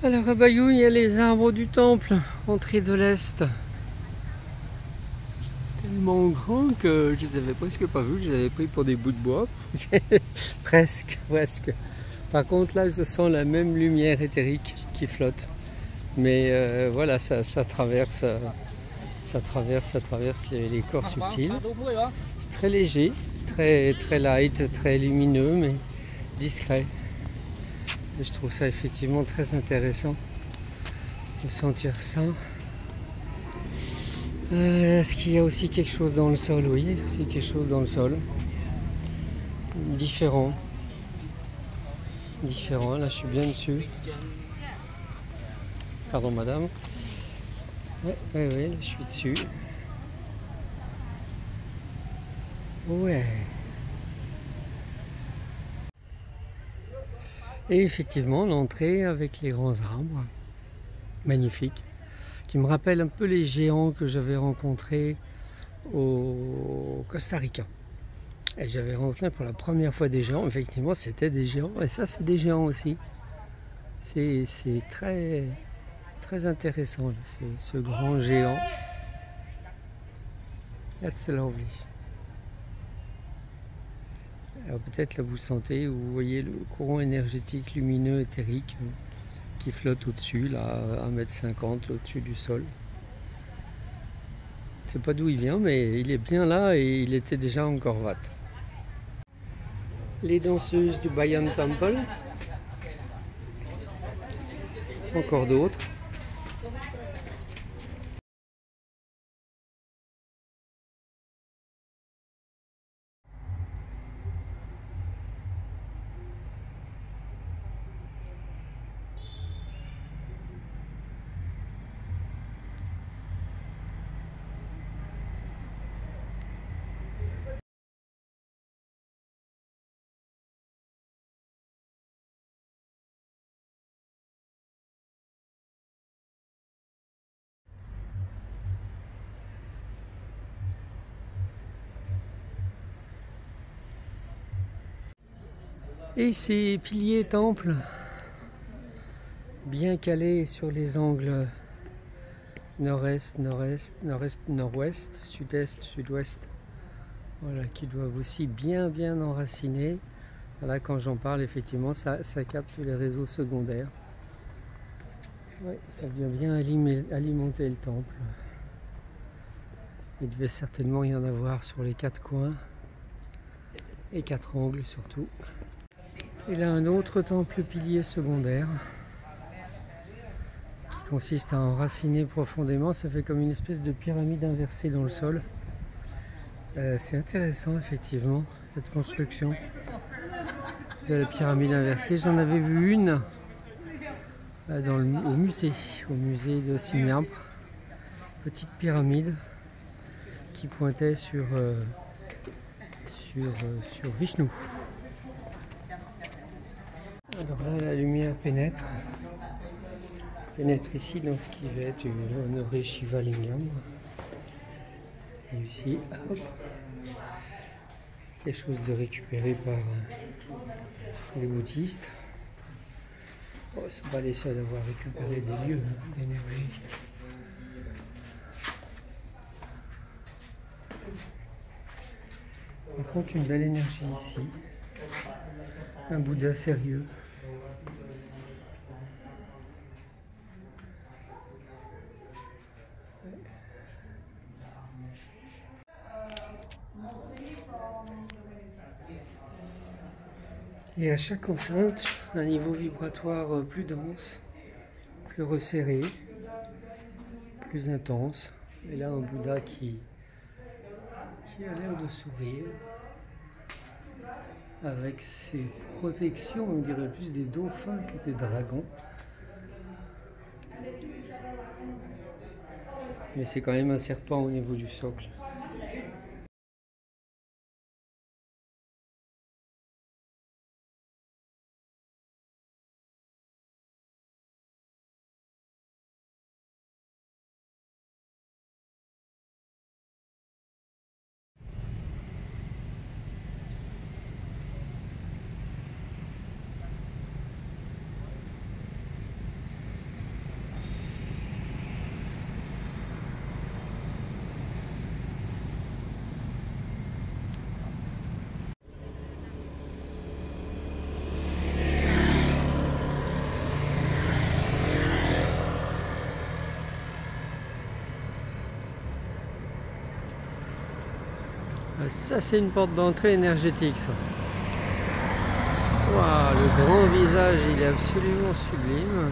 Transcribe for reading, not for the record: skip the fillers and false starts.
Alors à Bayou, il y a les arbres du temple, entrée de l'Est. Tellement grands que je les avais presque pas vus, je les avais pris pour des bouts de bois. Presque. Par contre là, je sens la même lumière éthérique qui flotte. Mais voilà, ça traverse les corps subtils. C'est très léger, très light, très lumineux, mais discret. Et je trouve ça effectivement très intéressant de sentir ça. Est-ce qu'il y a aussi quelque chose dans le sol? Oui, il y a aussi quelque chose dans le sol. Différent. Là je suis bien dessus. Pardon madame. Ouais, là je suis dessus. Ouais. Et effectivement, l'entrée avec les grands arbres, magnifique, qui me rappelle un peu les géants que j'avais rencontrés au Costa Rica. Et j'avais rencontré pour la première fois des géants, effectivement c'était des géants, et ça c'est des géants aussi. C'est très intéressant, ce grand géant. That's lovely. Alors peut-être là vous sentez, vous voyez le courant énergétique lumineux éthérique qui flotte au-dessus, là, à 1,50 m au-dessus du sol. Je ne sais pas d'où il vient, mais il est bien là et il était déjà en Gorvat. Les danseuses du Bayon Temple. Encore d'autres. Et ces piliers temples, bien calés sur les angles nord-est, nord-ouest, sud-est, sud-ouest, voilà, qui doivent aussi bien enraciner. Là, quand j'en parle, effectivement, ça capte les réseaux secondaires. Oui, ça vient bien alimenter le temple. Il devait certainement y en avoir sur les 4 coins et 4 angles surtout. Et là, un autre temple pilier secondaire qui consiste à enraciner profondément. Ça fait comme une espèce de pyramide inversée dans le sol. C'est intéressant, effectivement, cette construction de la pyramide inversée. J'en avais vu une au musée de Simyamp. Petite pyramide qui pointait sur Vishnu. Alors là, la lumière pénètre ici dans ce qui va être honoré Shiva Lingam. Et ici, hop, quelque chose de récupéré par les bouddhistes. Bon, ils ne sont pas les seuls à avoir récupéré des lieux d'énergie. Par contre, une belle énergie ici. Un Bouddha sérieux. Et à chaque enceinte, un niveau vibratoire plus dense, plus resserré, plus intense. Et là, un Bouddha qui a l'air de sourire, avec ses protections, on dirait plus des dauphins que des dragons. Mais c'est quand même un serpent au niveau du socle. Ça, c'est une porte d'entrée énergétique, ça. Waouh, le grand visage, il est absolument sublime.